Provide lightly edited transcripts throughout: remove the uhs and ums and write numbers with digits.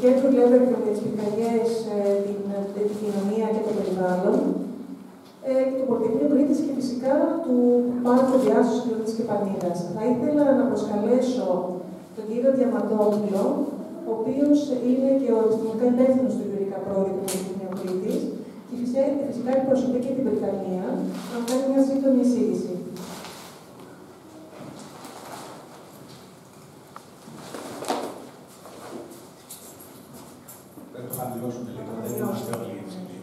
κέντρο λέμε για τις πυρκαγιές, την επικοινωνία και το περιβάλλον. Το Πολυτεχνείο Κρήτης και φυσικά του Πάρκου Διάσωσης Κρήτης και Πανίδας. Θα ήθελα να προσκαλέσω τον κύριο Διαμαντόπουλο, ο οποίος είναι και ο επιστημονικά υπεύθυνος του Ιουρικά Πρόγειο του Πολυτεχνείου Κρήτης και φυσικά εκπροσωπεί και την Βρυτανία, να κάνει μια σύντομη εισήγηση. Πρέπει να χαμηλώσουμε λίγο, δεν είμαστε όλοι υψηλοί.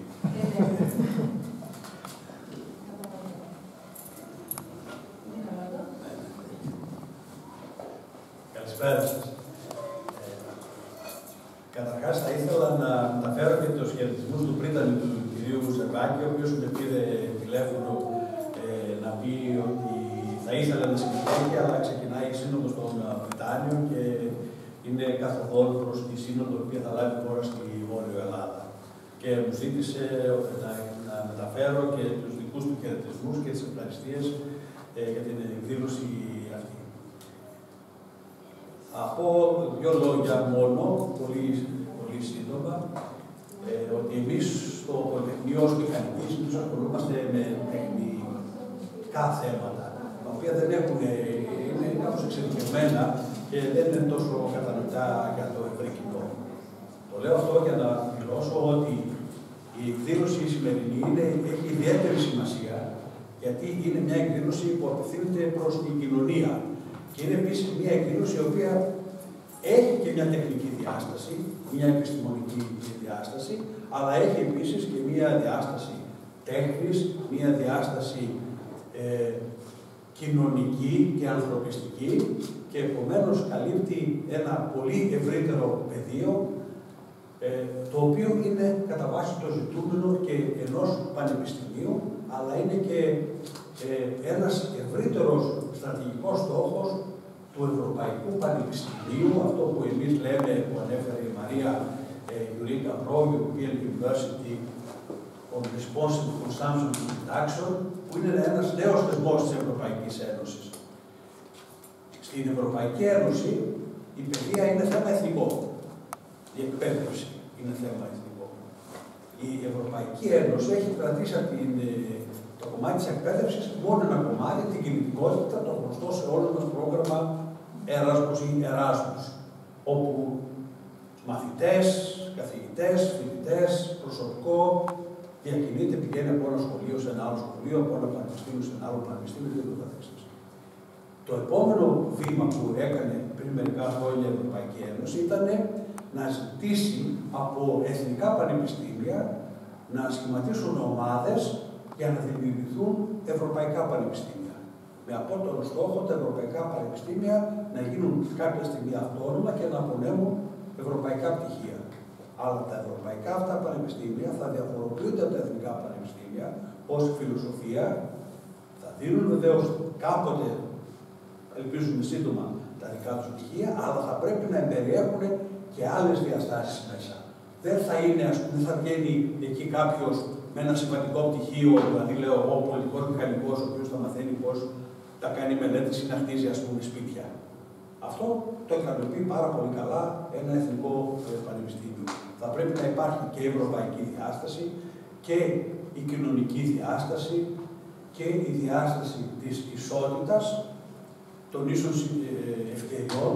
Καλησπέρα σας. Καταρχάς θα ήθελα να μεταφέρω και τους χαιρετισμούς του πρίτανη του κυρίου Ζεμπάκη, ο οποίος με πήρε τηλέφωνο να πει ότι θα ήθελε να συμμετέχει, αλλά ξεκινάει η σύνοδος των Βρυτάνιων και είναι καθοδόν προς τη σύνοδο που θα λάβει χώρα στη Βόρειο Ελλάδα. Και μου ζήτησε να μεταφέρω και τους δικούς του χαιρετισμούς και τις ευχαριστίες για την εκδήλωση αυτή. Θα πω δύο λόγια μόνο, πολύ σύντομα, ότι εμείς στο Πολυτεχνείο ως μηχανικοί ασχολούμαστε με τεχνικά θέματα, τα οποία δεν είναι κάπως εξειδικευμένα και δεν είναι τόσο κατανοητά για το ευρύ κοινό. Το λέω αυτό για να δηλώσω ότι η εκδήλωση σημερινή έχει ιδιαίτερη σημασία, γιατί είναι μια εκδήλωση που απευθύνεται προς την κοινωνία. Και είναι επίσης μια εκδήλωση η οποία έχει και μια τεχνική διάσταση, μια επιστημονική διάσταση, αλλά έχει επίσης και μια διάσταση τέχνης, μια διάσταση κοινωνική και ανθρωπιστική και επομένως καλύπτει ένα πολύ ευρύτερο πεδίο, το οποίο είναι κατά βάση το ζητούμενο και ενός πανεπιστημίου, αλλά είναι και ένας ευρύτερος στρατηγικός στόχος του Ευρωπαϊκού Πανεπιστημίου, αυτό που εμείς λέμε, που ανέφερε η Μαρία, Eureka Pro, European University on Responsible Consumption and Production, που είναι ένας νέος θεσμός της Ευρωπαϊκής Ένωσης. Στην Ευρωπαϊκή Ένωση η παιδεία είναι θέμα εθνικό. Η εκπαίδευση είναι θέμα εθνικό. Η Ευρωπαϊκή Ένωση έχει κρατήσει από το κομμάτι της εκπαίδευσης μόνο ένα κομμάτι, την κινητικότητα, το γνωστό σε όλο μας πρόγραμμα Erasmus ή Erasmus, όπου μαθητές, καθηγητές, φοιτητές, προσωπικό διακινείται, πηγαίνει από ένα σχολείο σε ένα άλλο σχολείο, από ένα πανεπιστήμιο σε ένα άλλο πανεπιστήμιο και ούτω καθεξής. Το επόμενο βήμα που έκανε πριν μερικά χρόνια η Ευρωπαϊκή Ένωση ήταν να ζητήσει από εθνικά πανεπιστήμια να σχηματίσουν ομάδες για να δημιουργηθούν ευρωπαϊκά πανεπιστήμια. Με απότερο στόχο τα ευρωπαϊκά πανεπιστήμια να γίνουν κάποια στιγμή αυτόνομα και να απονέμουν ευρωπαϊκά πτυχία. Αλλά τα ευρωπαϊκά αυτά πανεπιστήμια θα διαφοροποιούνται από τα εθνικά πανεπιστήμια ως φιλοσοφία, θα δίνουν βεβαίως κάποτε, ελπίζουμε σύντομα, τα δικά τους πτυχία, αλλά θα πρέπει να εμπεριέχουν και άλλες διαστάσεις μέσα. Δεν θα είναι, ας πούμε, θα βγαίνει εκεί κάποιος με ένα σημαντικό πτυχίο, δηλαδή λέω ο πολιτικός μηχανικός, ο οποίος θα μαθαίνει πώς θα κάνει μελέτες ή να χτίζει, ας πούμε, σπίτια. Αυτό το ικανοποιεί πάρα πολύ καλά ένα εθνικό πανεπιστήμιο. Θα πρέπει να υπάρχει και η ευρωπαϊκή διάσταση και η κοινωνική διάσταση και η διάσταση της ισότητας, των ίσων ευκαιριών,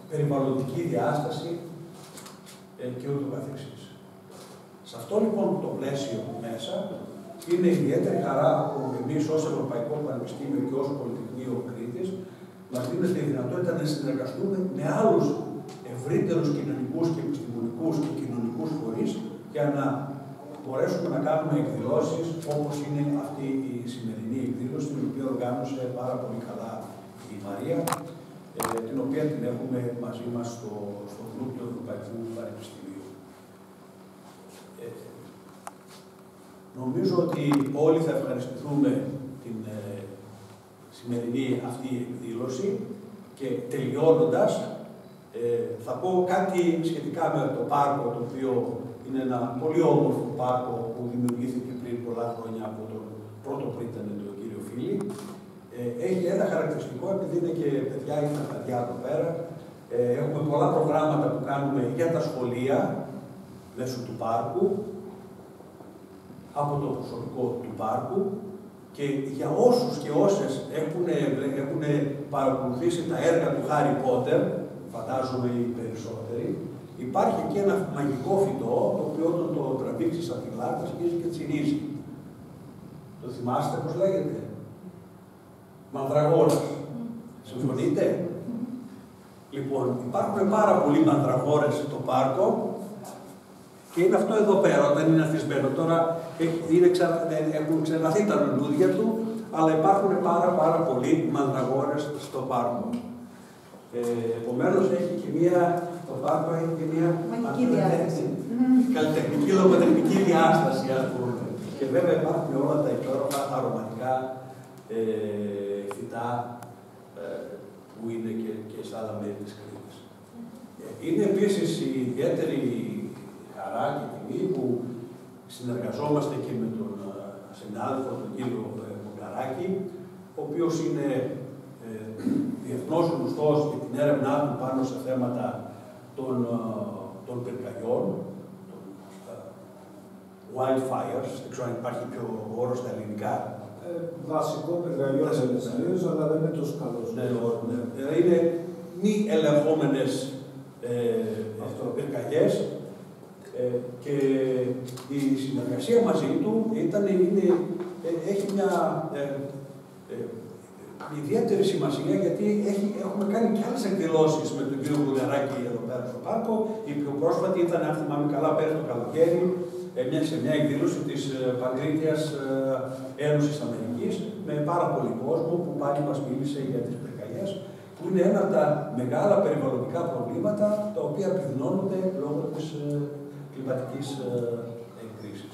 περιβαλλοντική διάσταση και ούτω καθεξής. Σε αυτό λοιπόν το πλαίσιο μέσα είναι ιδιαίτερη χαρά που εμείς ως Ευρωπαϊκό Πανεπιστήμιο και ως Πολυτεχνείο Κρήτης μας δίνεται η δυνατότητα να συνεργαστούμε με άλλους ευρύτερους κοινωνικούς και επιστημονικούς και κοινωνικούς φορείς για να μπορέσουμε να κάνουμε εκδηλώσεις όπως είναι αυτή η σημερινή εκδήλωση, την οποία οργάνωσε πάρα πολύ καλά η Μαρία, την οποία την έχουμε μαζί μας στο κλουμπ του Ευρωπαϊκού Πανεπιστημίου. Νομίζω ότι όλοι θα ευχαριστηθούμε την σημερινή αυτή εκδήλωση και τελειώνοντας θα πω κάτι σχετικά με το πάρκο, το οποίο είναι ένα πολύ όμορφο πάρκο που δημιουργήθηκε πριν πολλά χρόνια από τον πρώτο πρίτανη, τον κύριο Φίλη. Έχει ένα χαρακτηριστικό, επειδή είναι και παιδιά ή τα παιδιά εδώ πέρα, Έχουμε πολλά προγράμματα που κάνουμε για τα σχολεία, μέσω του πάρκου, από το προσωπικό του πάρκου, και για όσους και όσες έχουν παρακολουθήσει τα έργα του Χάρι Πότερ, φαντάζομαι οι περισσότεροι, υπάρχει και ένα μαγικό φυτό, το οποίο όταν το τραβήξεις από τη λάκα αρχίζει και τσιρίζει. Το θυμάστε πώς λέγεται? Μανδραγόρας. Συμφωνείτε? Λοιπόν, υπάρχουν πάρα πολλοί μανδραγόρες στο πάρκο και είναι αυτό εδώ πέρα, όταν είναι αθισμένο. Τώρα έχουν ξεναθεί τα λουλούδια του, αλλά υπάρχουν πάρα πολλοί μανδραγόρες στο πάρκο. Επομένως, το πάρκο έχει και μια καλλιτεχνική λογοτεχνική διάσταση, ας πούμε. Και βέβαια υπάρχουν όλα τα υπέροχα αρωματικά φυτά που είναι και σε άλλα μέρη της Κρήτης. Είναι επίσης η ιδιαίτερη χαρά και τιμή που συνεργαζόμαστε και με τον συνάδελφο, τον κύριο Μογκαράκη, ο οποίος είναι διεθνώς γνωστός για την έρευνά του πάνω σε θέματα των πυρκαγιών, των wildfires, δεν ξέρω αν υπάρχει πιο όρος στα ελληνικά. Βασικό πυρκαγιό αλλά δεν είναι τόσο καλός. Είναι μη ελεγχόμενες πυρκαγιές και η συνεργασία μαζί του έχει μια ιδιαίτερη σημασία, γιατί έχουμε κάνει και άλλες εκδηλώσεις με τον κύριο Βουλγαράκη εδώ πέρα στο πάρκο. Η πιο πρόσφατη ήταν, αν θυμάμαι καλά, πέρυσι το καλοκαίρι, σε μια εκδήλωση της Παγκρίτιας Ένωσης Αμερικής, με πάρα πολύ κόσμο που πάλι μας μίλησε για τις πυρκαγιές, που είναι ένα από τα μεγάλα περιβαλλοντικά προβλήματα τα οποία επιδεινώνονται λόγω της κλιματικής κρίσης.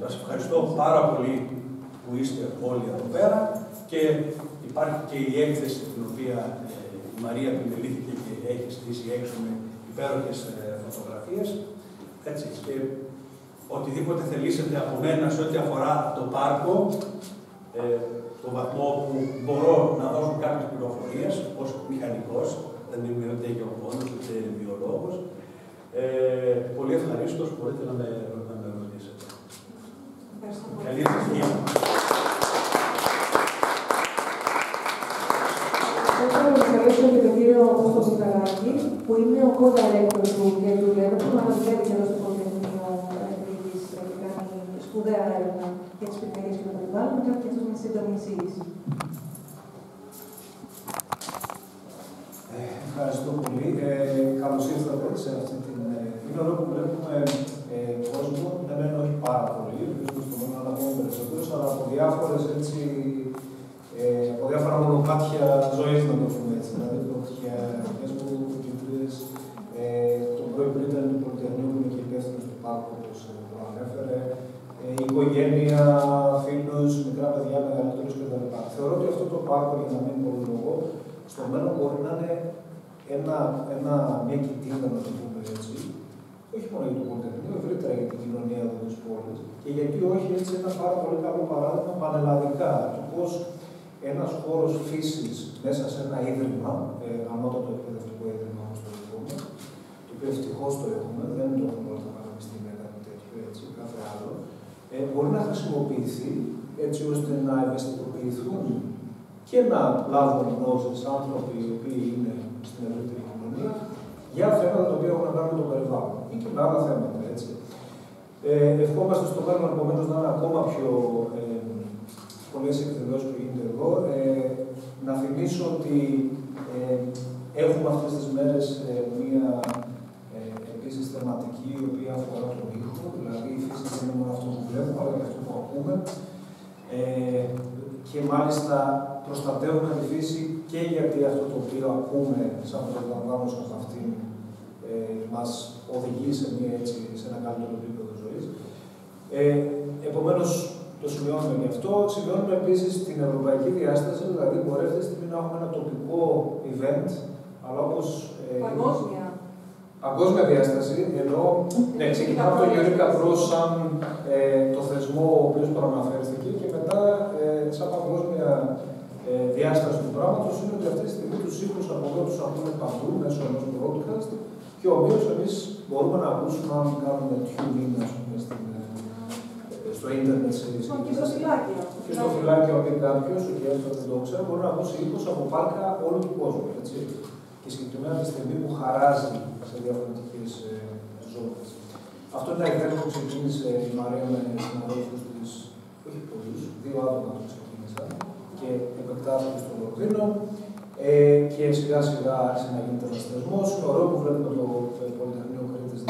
Σας ευχαριστώ πάρα πολύ που είστε όλοι εδώ πέρα, και υπάρχει και η έκθεση την οποία η Μαρία επιμελήθηκε και έχει στήσει έξω με υπέροχες φωτογραφίες. Έτσι, και οτιδήποτε θελήσετε από μένα σε ό,τι αφορά το πάρκο, το βαθμό που μπορώ να δώσω κάποιες πληροφορίες ως μηχανικός, δεν είμαι ούτε γεωγόνος ούτε βιολόγος, πολύ ευχαρίστως μπορείτε να με ρωτήσετε. Καλή επιτυχία. Θα ήθελα να καλέσω και τον κύριο Κωστοβουλγαράκη, που είναι ο co-director του κέντρου Λέβρα, που αναδεικνύει εδώ στο Πολυτεχνείο Κρήτης και κάνει σπουδαία έρευνα για τις πυρκαγιές και το περιβάλλον, και αυτή με σύντομη εισήγηση. Ευχαριστώ πολύ. Καλώς ήρθατε σε αυτή την. Είναι ωραίο που βλέπουμε κόσμο, ναι, όχι πάρα πολύ, ελπίζουμε στο μέλλον να πούμε περισσότερους, αλλά από διάφορα μονοπάτια ζωής, να το πούμε έτσι. Δηλαδή, για Facebook, κεντρίες, το πρωί πριν ήταν του Πολυτεχνείου που είναι και υπεύθυνος του πάρκου, όπως το ανέφερε, η οικογένεια, φίλους, μικρά παιδιά, μεγαλύτερους κτλ. Θεωρώ ότι αυτό το πάρκο, για να μην πολυλογώ, στο μέλλον μπορεί να είναι μια κοιτίδα, να το πούμε έτσι, όχι μόνο για το Πολυτεχνείο, ευρύτερα για την κοινωνία εδώ της πόλης, και γιατί όχι έτσι ένα πάρα πολύ καλό παράδειγμα πανελλαδικά του πώς ένας χώρος φύσης μέσα σε ένα ίδρυμα, ανώτατο εκπαιδευτικό ίδρυμα όπως το έχουμε, το οποίο ευτυχώς το έχουμε, δεν το έχουμε όλα τα πανεπιστήμια κάτι τέτοιο, έτσι, κάθε άλλο, μπορεί να χρησιμοποιηθεί έτσι ώστε να ευαισθητοποιηθούν και να λάβουν γνώσεις άνθρωποι οι οποίοι είναι στην ευρύτερη κοινωνία για θέματα τα οποία έχουν να κάνουν με το περιβάλλον ή και με άλλα θέματα. Έτσι. Ευχόμαστε στο μέλλον επομένως να είναι ακόμα πιο πολλές εκδηλώσεις που γίνεται εδώ. Να θυμίσω ότι έχουμε αυτές τις μέρες μία επίσης θεματική η οποία αφορά τον ήχο, δηλαδή η φύση δεν είναι μόνο αυτό που βλέπουμε, αλλά και αυτό που ακούμε. Και μάλιστα προστατεύουμε τη φύση και γιατί αυτό το οποίο ακούμε σαν προσλαμβάνωση από αυτήν μας οδηγεί σε ένα καλύτερο επίπεδο ζωής. Επομένως, το σημειώνουμε γι' αυτό. Σημειώνουμε επίσης την ευρωπαϊκή διάσταση, δηλαδή μπορεί αυτή τη στιγμή να έχουμε ένα τοπικό event, αλλά όπως. Παγκόσμια. Παγκόσμια διάσταση, ενώ ναι, ξεκινάμε από το Γιώργη Καπρό σαν το θεσμό ο οποίος προαναφέρθηκε και μετά σαν παγκόσμια διάσταση του πράγματος είναι ότι αυτή τη στιγμή τους ήχους από εδώ τους ακούμε παντού μέσω ενός broadcast και ο οποίος εμείς μπορούμε να ακούσουμε αν κάνουμε tuning, ας πούμε, στο ίντερνετ. Και στο φυλάκιο. Και στο φυλάκιο, αν πει κάποιος, και αυτό δεν το ξέρω, μπορεί να ακούσει ήχους από πάρκα όλου του κόσμου. Έτσι. Και συγκεκριμένα τη στιγμή που χαράζει σε διαφορετικές ζώνες. Αυτό είναι ένα ιδέα που ξεκίνησε η Μαρία με συναδέλφους της, όχι πολλούς, 2 άτομα που ξεκίνησαν και επεκτάθηκε στο Λονδίνο. Και σιγά σιγά άρχισε να γίνεται ένας θεσμός. Είναι ωραίο που βλέπουμε το Πολυτεχνείο Κρήτης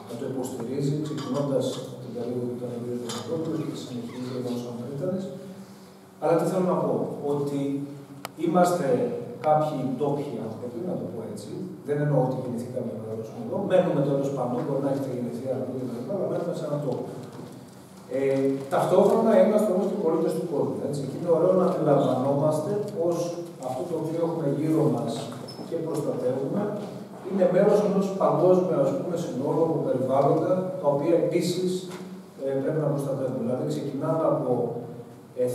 να το υποστηρίζει, ξεκινώντας την περίοδο που ήταν ο κ. Δημητρόπουλος και συνεχίζει εδώ ως Κρήτανης. Αλλά τι θέλω να πω, ότι είμαστε κάποιοι ντόπιοι άνθρωποι, να το πω έτσι. Δεν εννοώ ότι γεννηθήκαμε εδώ. Μένουμε τέλος πάντων, μπορεί να έχετε γεννηθεί αλλού κτλ. Αλλά μένουμε σε έναν τόπο. Ταυτόχρονα είμαστε όμως και πολίτες του κόσμου. Έτσι. Και είναι ωραίο να αντιλαμβανόμαστε πως αυτό το οποίο έχουμε γύρω μας και προστατεύουμε είναι μέρος ενός παγκόσμιου, ας πούμε, συνόλου από περιβάλλοντα, τα οποία επίσης πρέπει να προστατεύουμε. Δηλαδή, ξεκινάμε από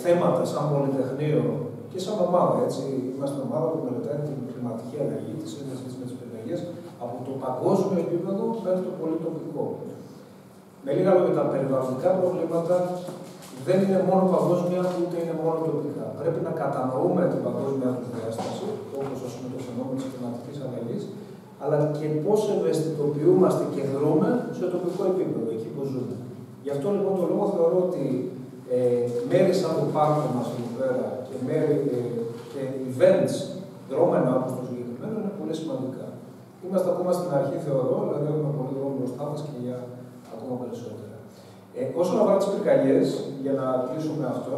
θέματα σαν πολυτεχνείο και σαν ομάδα. Έτσι. Είμαστε ομάδα που μελετάει την κλιματική αλλαγή, τη σύνδεση με τις πυρκαγιές, από το παγκόσμιο επίπεδο μέχρι το πολύ τοπικό. Με λίγα λόγια, τα περιβαλλοντικά προβλήματα δεν είναι μόνο παγκόσμια, ούτε είναι μόνο τοπικά. Πρέπει να κατανοούμε την παγκόσμια του διάσταση, όπως το φαινόμενο της κλιματικής αλλαγής, αλλά και πώς ευαισθητοποιούμαστε και δρούμε σε τοπικό επίπεδο, εκεί που ζούμε. Γι' αυτό λοιπόν το λόγο θεωρώ ότι μέρη σαν το πάρκο μας εδώ πέρα και και events δρόμενα όπως το συγκεκριμένο είναι πολύ σημαντικά. Είμαστε ακόμα στην αρχή, θεωρώ, δηλαδή έχουμε πολύ δρόμο μπροστά μας και για ακόμα περισσότερα. Όσον αφορά τις πυρκαγιές, για να κλείσουμε αυτό,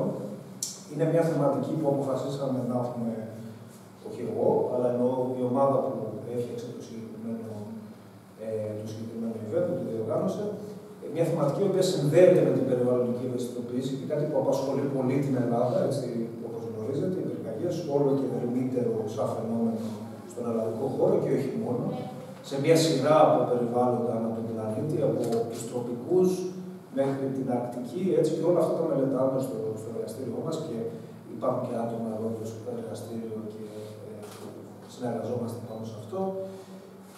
είναι μια θεματική που αποφασίσαμε να έχουμε, όχι εγώ, αλλά εννοώ η ομάδα που έφτιαξε το συγκεκριμένο event, που το διοργάνωσε. Μια θεματική η οποία συνδέεται με την περιβαλλοντική ευαισθητοποίηση και κάτι που απασχολεί πολύ την Ελλάδα, έτσι, όπως γνωρίζετε, οι πυρκαγιές, όλο και δερμύτερο σαν φαινόμενο στον ελλαδικό χώρο και όχι μόνο, σε μια σειρά από περιβάλλοντα ανά τον πλανήτη, από τους τροπικούς μέχρι την Αρκτική, έτσι, και όλα αυτά τα μελετάμε στο εργαστήριό μας και υπάρχουν και άτομα εδώ στο εργαστήριο και συνεργαζόμαστε πάνω σε αυτό.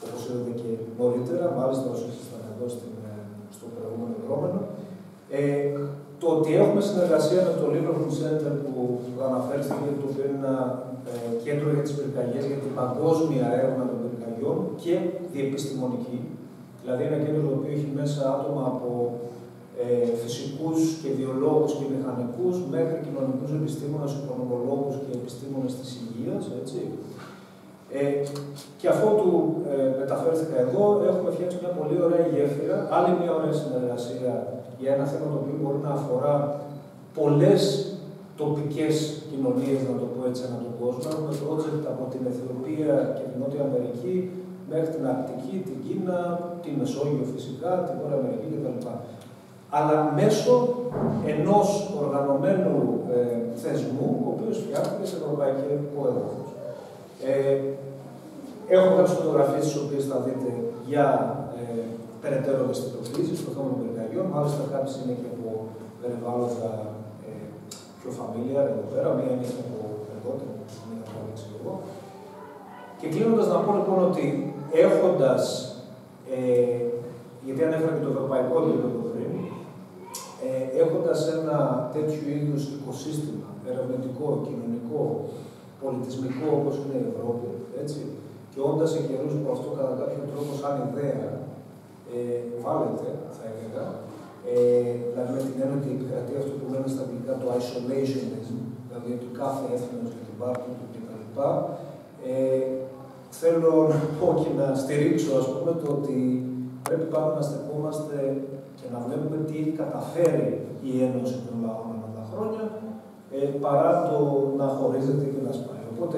Όπως είδατε και νωρίτερα, μάλιστα όσοι ήσασταν εδώ στο προηγούμενο δρόμενο. Το ότι έχουμε συνεργασία με το Liverpool Center που αναφέρθηκε, το οποίο είναι ένα κέντρο για τις πυρκαγιές, για την παγκόσμια έρευνα των πυρκαγιών και διεπιστημονική. Δηλαδή ένα κέντρο το οποίο έχει μέσα άτομα από φυσικούς και βιολόγους και μηχανικούς μέχρι κοινωνικούς επιστήμονες, οικονομολόγους και επιστήμονες της υγείας. Έτσι. Και αφότου μεταφέρθηκα εδώ, έχουμε φτιάξει μια πολύ ωραία γέφυρα, άλλη μια ωραία συνεργασία για ένα θέμα το οποίο μπορεί να αφορά πολλές τοπικές κοινωνίες, να το πω έτσι, ανά τον κόσμο. Έχουμε project από την Αιθιοπία και την Νότια Αμερική μέχρι την Αρκτική, την Κίνα, τη Μεσόγειο φυσικά, την Βόρεια Αμερική κτλ. Αλλά μέσω ενός οργανωμένου θεσμού, ο οποίος φτιάχτηκε σε ευρωπαϊκό έδαφος. Έχω κάποιες φωτογραφίες τις οποίες θα δείτε για περαιτέρω ευαισθητοποίηση στο θέμα των πυρκαγιών. Μάλιστα, κάποιες είναι και από περιβάλλοντα πιο φαμίλια εδώ πέρα. Μία είναι και από εδώ, μία θα το δείξω εγώ. Και κλείνοντας, να πω λοιπόν ότι έχοντας, γιατί ανέφερα και το ευρωπαϊκό επίπεδο πριν, έχοντας ένα τέτοιο είδους οικοσύστημα ερευνητικό, κοινωνικό, πολιτισμικό όπως είναι η Ευρώπη, έτσι, και όντας σε καιρούς που αυτό κατά κάποιο τρόπο σαν ιδέα βάλετε, θα έλεγα, δηλαδή με την έννοια ότι επικρατεί αυτό που λένε στα αγγλικά το isolationism, δηλαδή ότι κάθε έθνος για την πάρτη του κτλ. Θέλω να πω και να στηρίξω, ας πούμε, το ότι πρέπει πάντα να στεκόμαστε και να βλέπουμε τι έχει καταφέρει η Ένωση των Λαών ανά τα χρόνια, παρά το να χωρίζεται και να σπάει. Οπότε,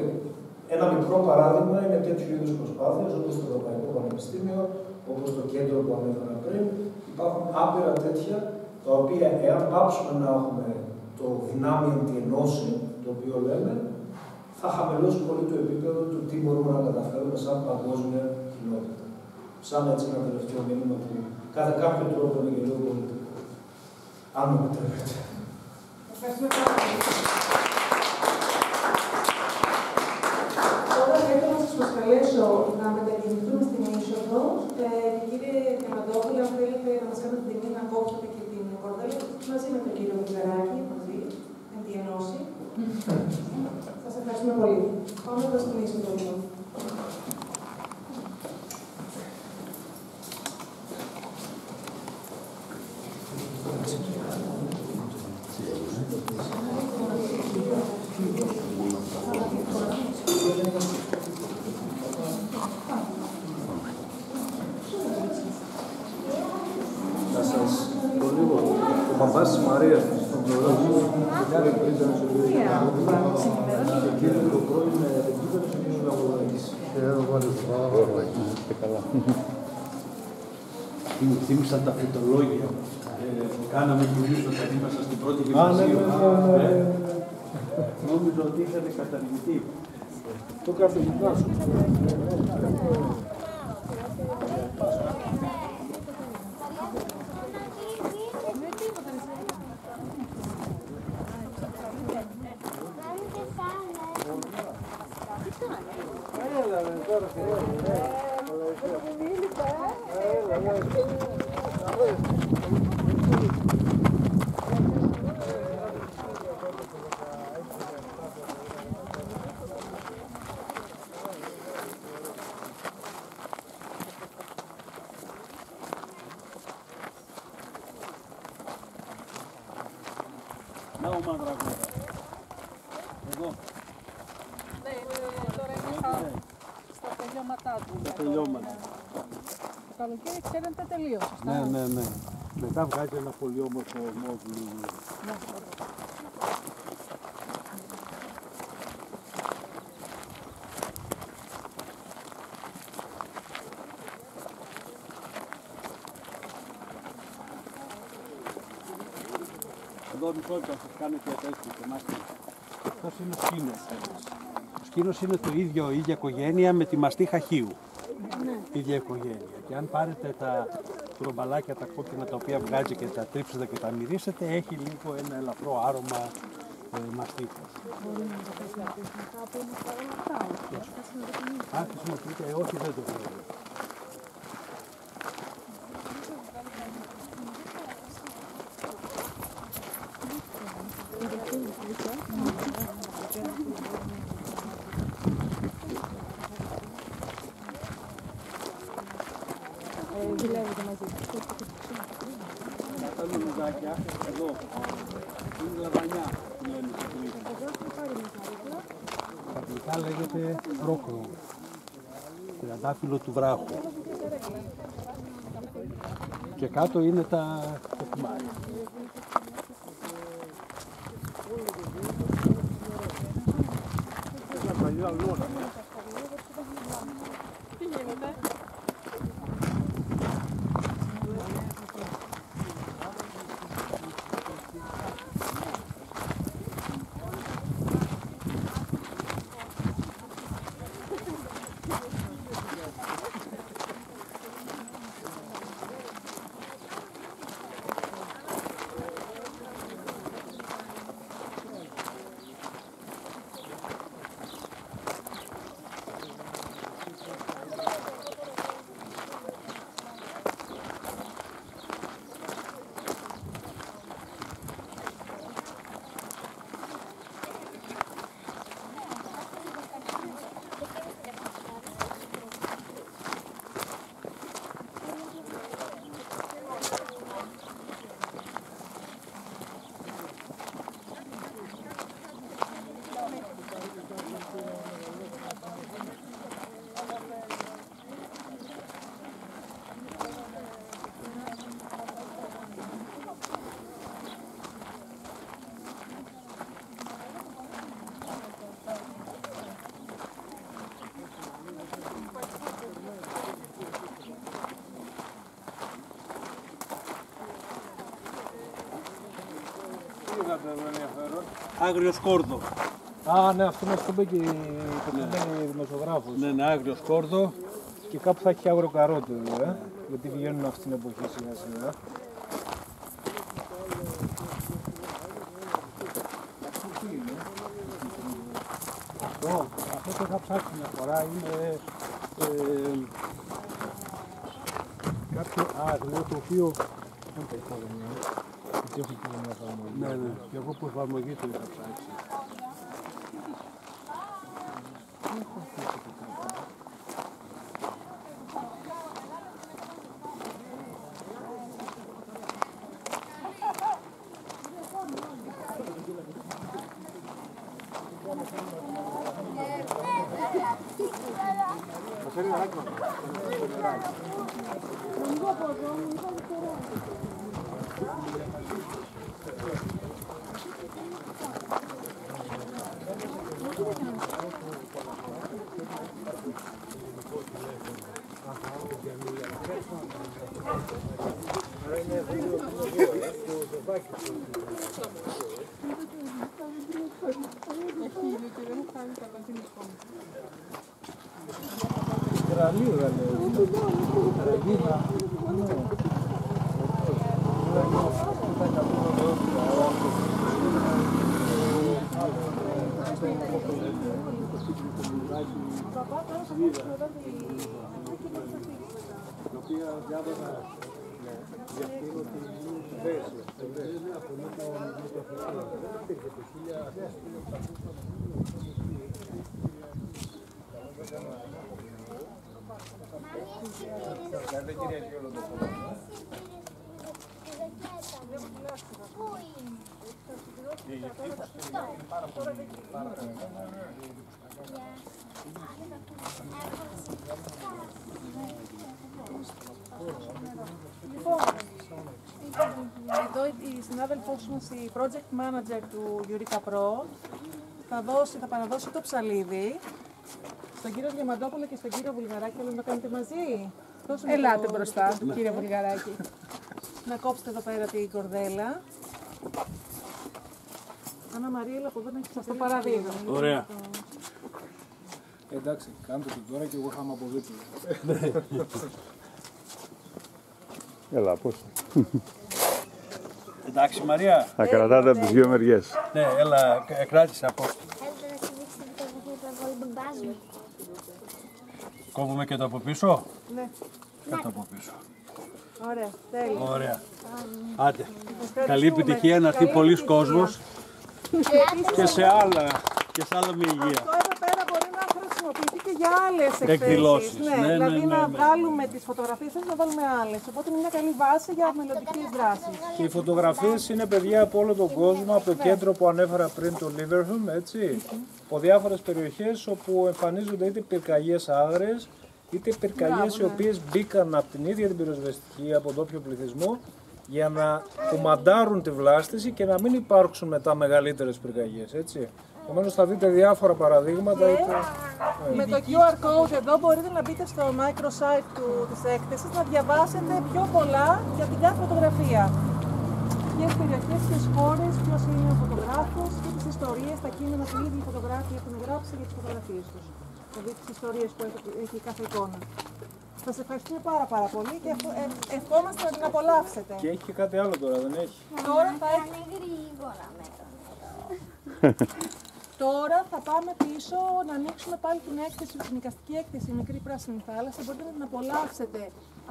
ένα μικρό παράδειγμα είναι τέτοιου είδους προσπάθειες, όπως το Ευρωπαϊκό Πανεπιστήμιο, όπως το κέντρο που ανέφερα πριν. Υπάρχουν άπειρα τέτοια, τα οποία, εάν πάψουμε να έχουμε το δυνάμει ενώση, το οποίο λέμε, θα χαμηλώσει πολύ το επίπεδο του τι μπορούμε να καταφέρουμε σαν παγκόσμια κοινότητα. Σαν έτσι ένα τελευταίο μήνυμα που κατά κάποιο τρόπο είναι και λίγο πολιτικό. Αν μου επιτρέπετε. Ευχαριστούμε πάρα πολύ. έξω να μετακινηθούν στην είσοδο. Κύριε Διαμαντόπουλε, αν θέλετε να μας κάνετε την τιμή να κόψετε και την κορδέλα μαζί με τον κύριο Βιτζαράκη, μαζί, εν τη ενώση. Σας ευχαριστούμε πολύ. Πάμε τώρα στην είσοδο. Ο παπάς της Μαρίας, στον Πλωρόκη, και κύριε το πρώην επικείμενος ο κύριος Λαγουδάκης. Θύμισαν τα φυτολόγια. Κάναμε κυρίως όταν ήμασταν στην πρώτη γυμνασίου. Νόμιζα ότι είχαν καταργηθεί. Το καθηγητά σου. Να ο Μανδραγόρα. Εδώ. Ναι, τώρα είναι στα τελειώματά του. Τα τελειώματα. Το καλοκαίρι ξέρετε τελείωσε. Ναι. Μετά βγάζει ένα πολύ όμορφο μόβλι. Εδώ μισό λεπτό θα σας κάνω και τέτοιο και μάστιγα. Αυτός είναι ο σκήνος. Ο σκήνος είναι το ίδιο, η ίδια οικογένεια με τη μαστίχα χείου. Η ίδια οικογένεια. Και αν πάρετε τα τρομπαλάκια, τα κόκκινα τα οποία βγάζει και τα τρίψετε και τα μυρίσετε, έχει λίγο ένα ελαφρό άρωμα μαστίχας. Αν χρησιμοποιείτε, όχι δεν το ξέρω. Τα λουλουδάκια, εδώ, είναι λαβανιά που λένε στο πλήθος. Τα πληθά λέγεται πρόκρο, τριαντάφυλλο του βράχου. Και κάτω είναι τα κοκκουμάρια. Τι γίνεται? Άγριο σκόρδο. Α, ναι, αυτό μας το είπε και η δημοσιογράφος. Ναι, άγριο σκόρδο. Και κάπου θα έχει άγριο καρότο, γιατί βγαίνουν αυτή την εποχή σιγά σιγά. Αυτό που είχα ψάξει μια φορά είναι Κάποιο, λέω το οποίο δεν το έχω δει, γιατί έχω και μια εφαρμογή. Ναι, ναι, και εγώ που εφαρμογή το είχα ψάξει. Εδώ η συνάδελφός μας, η project manager του Eureka Pro, θα παραδώσει το ψαλίδι στον κύριο Διαμαντόπουλο και στον κύριο Βουλγαράκη. Θέλετε να το κάνετε μαζί? Ελάτε μπροστά, κύριε Βουλγαράκη. Να κόψετε εδώ πέρα την κορδέλα. Άννα Μαρία, από εδώ να έχει σας το παραδείγμα. Ωραία. Εντάξει, κάντε το τώρα και εγώ θα είμαι από δίπλα. Έλα, πώς. Εντάξει, Μαρία. Θα κρατάτε από τις δύο μεριές. Ναι, έλα, κράτησε από. Θέλετε να συνδείξετε το πολύ μπαμπάζι. Κόβουμε και το από πίσω. Ναι. Και το από πίσω. Ωραία, τέλεια. Ωραία. Άντε. Καλή επιτυχία, να έρθει πολλοί κόσμος και σε άλλα με υγεία. Αυτό εδώ πέρα μπορεί να χρησιμοποιηθεί και για άλλες Εκδηλώσεις. εκθέσεις. Ναι, δηλαδή να βγάλουμε τις φωτογραφίες σας, να βάλουμε άλλες. Οπότε είναι μια καλή βάση για μελλοντικές δράσεις. Και οι φωτογραφίες είναι παιδιά από όλο τον κόσμο, από το κέντρο που ανέφερα πριν, το Liverpool, έτσι. Από διάφορες περιοχές όπου εμφανίζονται είτε πυρκαγιές άγρες, είτε πυρκαγιές οι οποίες μπήκαν από την ίδια την πυροσβεστική, από ντόπιο πληθυσμό, για να κουμαντάρουν τη βλάστηση και να μην υπάρξουν μετά μεγαλύτερες πυρκαγιές, έτσι. Επομένως θα δείτε διάφορα παραδείγματα. Με το QR code εδώ μπορείτε να μπείτε στο microsite της έκθεσης, να διαβάσετε πιο πολλά για την κάθε φωτογραφία. Ποιες περιοχές, ποιες χώρες, ποιος είναι ο φωτογράφος και τις ιστορίες, τα κείμενα που ήδη οι φωτογράφοι έχουν γράψει για τις φωτογραφίες τους. Δηλαδή τις ιστορίες που έχει κάθε εικόνα. Σας ευχαριστούμε πάρα πολύ και ευχόμαστε να την απολαύσετε. Και έχει και κάτι άλλο τώρα, δεν έχει? Τώρα θα έχει... Γρήγορα μέτρα. Τώρα θα πάμε πίσω να ανοίξουμε πάλι την έκθεση, την εικαστική έκθεση η Μικρή Πράσινη Θάλασσα. Μπορείτε να την απολαύσετε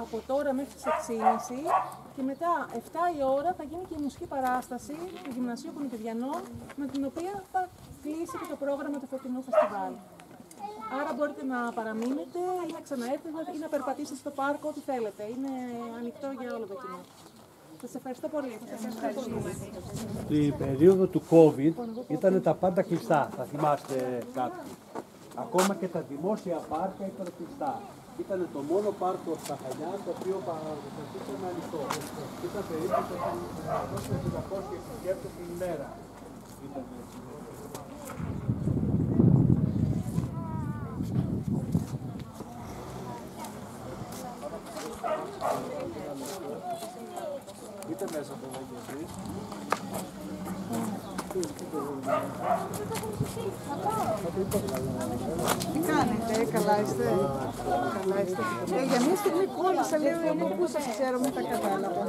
από τώρα μέχρι τις 6.30 και μετά 7 η ώρα θα γίνει και η μουσική παράσταση του Γυμνασίου Κονικηδιανών, με την οποία θα κλείσει και το πρόγραμμα του φετινού φεστιβάλ. Άρα μπορείτε να παραμείνετε ή να ξαναέρθετε ή να περπατήσετε στο πάρκο, ό,τι θέλετε. Είναι ανοιχτό για όλο το κοινό. Σας ευχαριστώ πολύ. Στην περίοδο του COVID ήταν τα πάντα κλειστά, θα θυμάστε κάποιοι. Ακόμα και τα δημόσια πάρκα ήταν κλειστά. Ήταν το μόνο πάρκο στα Χανιά το οποίο παρακολουθήσαμε ανοιχτό. Ήταν περίπου 500 επισκέπτες την ημέρα. Ήταν έτσι. Μπείτε μέσα από εδώ και εσείς. Τι κάνετε, καλά είστε? Καλά είστε. Για μια στιγμή κόλλησα λίγο, γιατί που σας ξέρω, μην τα κατάλαβα.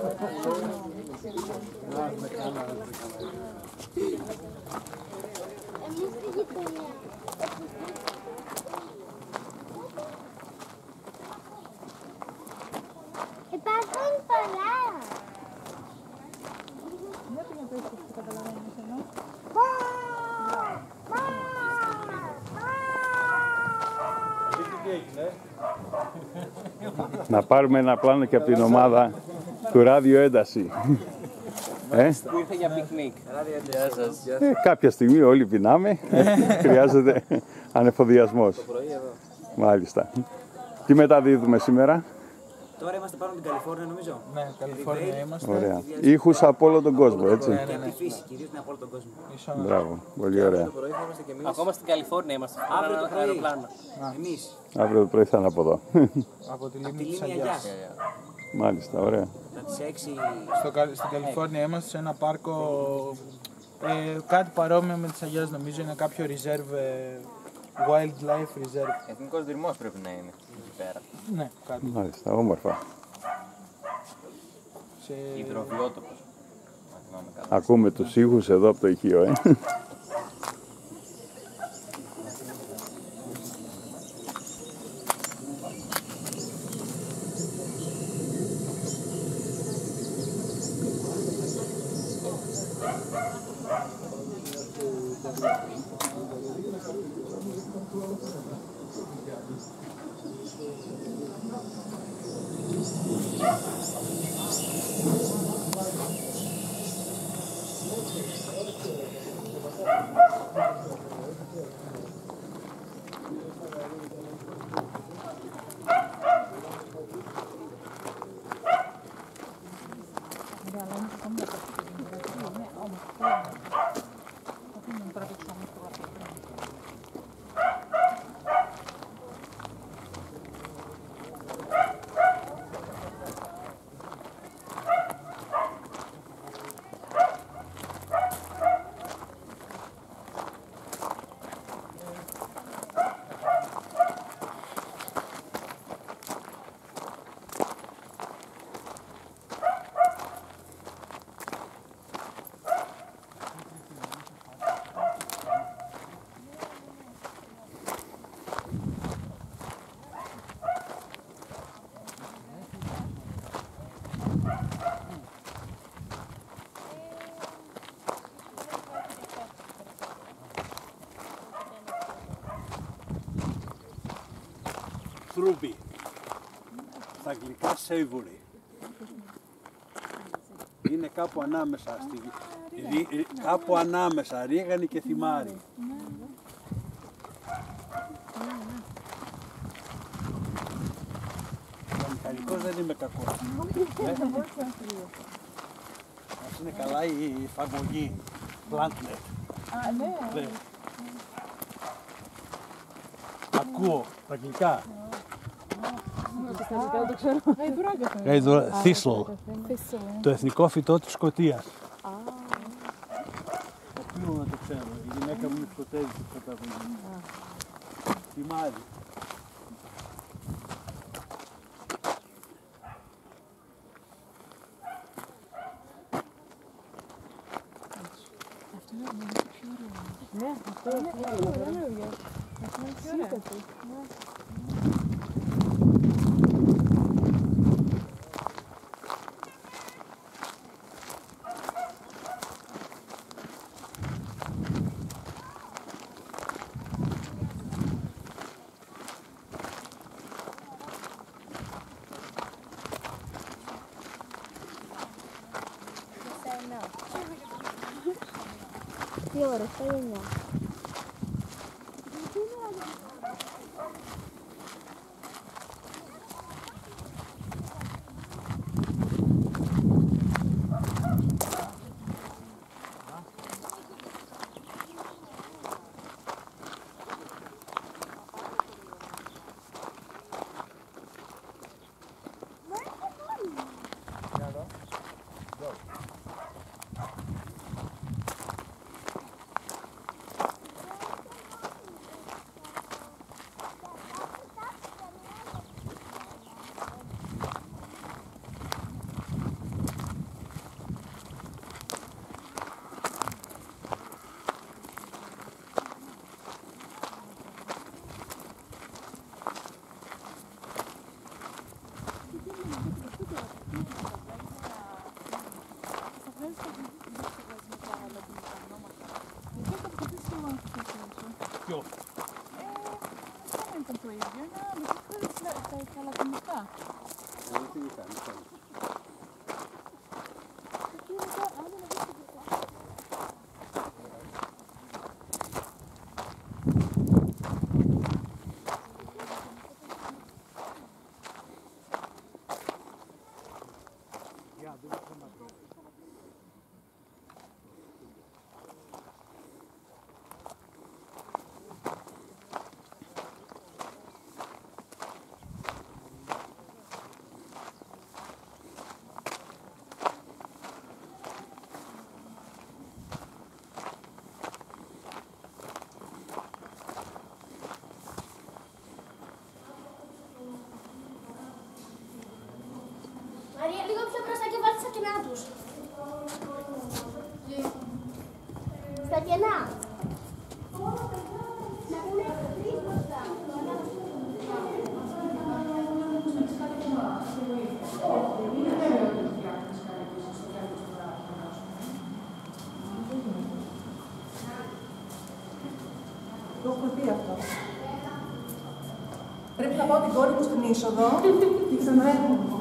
Εμείς στη γειτονιά. πολλά. Δεν πήγα το ίσως που καταλαβαίνεις ενώ. Να πάρουμε ένα πλάνο και από την ομάδα του Ράδιο Ένταση. Που ήρθε για πικνίκ. Γεια σας. Κάποια στιγμή όλοι πεινάμε. Χρειάζεται ανεφοδιασμός. Το πρωί εδώ. Μάλιστα. Τι μεταδίδουμε σήμερα? Τώρα είμαστε πάνω από την Καλιφόρνια, νομίζω. Ναι, Καλιφόρνια είμαστε. Ωραία. Ήχους από όλο τον κόσμο, έτσι. Και από τη φύση, κυρίως από όλο τον κόσμο. Μπράβο. Πολύ ωραία. Το πρωί θα είμαστε και εμείς. Ακόμα στην Καλιφόρνια είμαστε. Αύριο το πρωί. Εμείς. Αύριο το πρωί θα είναι από εδώ. Από τη Τη λίμνη της Λίμνη Αγιάς. Αγιάς. Μάλιστα, ωραία. Θα τις 6. Στην Καλιφόρνια είμαστε σε ένα πάρκο, κάτι παρόμοιο με της Αγιάς νομίζω, είναι κάποιο reserve, wildlife reserve. Εθνικός δρυμός πρέπει να είναι εκεί πέρα. Ναι, κάτι. Μάλιστα, όμορφα. Σε... Υδροβιότοπος. Αν θυμάμαι καλά. Ακούμε τους ήχους εδώ από το ηχείο, Τρούμπι. Στα αγγλικά savory. Είναι κάπου ανάμεσα, κάπου ανάμεσα, ρίγανη και θυμάρι. Ο μηχανικός δεν είμαι κακός. Μας είναι καλά η εφαρμογή Plantnet. Α, ναι. Ακούω τα αγγλικά. Γαϊδουράκια. Thistle. Το εθνικό φυτό της Σκωτίας. Οφείλω να το ξέρω. Η γυναίκα μου είναι Σκωτέζικη καταγωγή. Θυμάρι. Ναι, αυτό είναι πιο ωραίο. Αυτό είναι πιο ωραίο. Τι ώρα, 7-9. τα λατινικά. Μαρία, λίγο πιο μπροστά και βάλτε στα κενά τους. Στα κενά. Να πούμε τρεις μπροστά. Το έχω πει αυτό. Πρέπει να πάω την κόρη μου στην είσοδο και ξανά έρχομαι.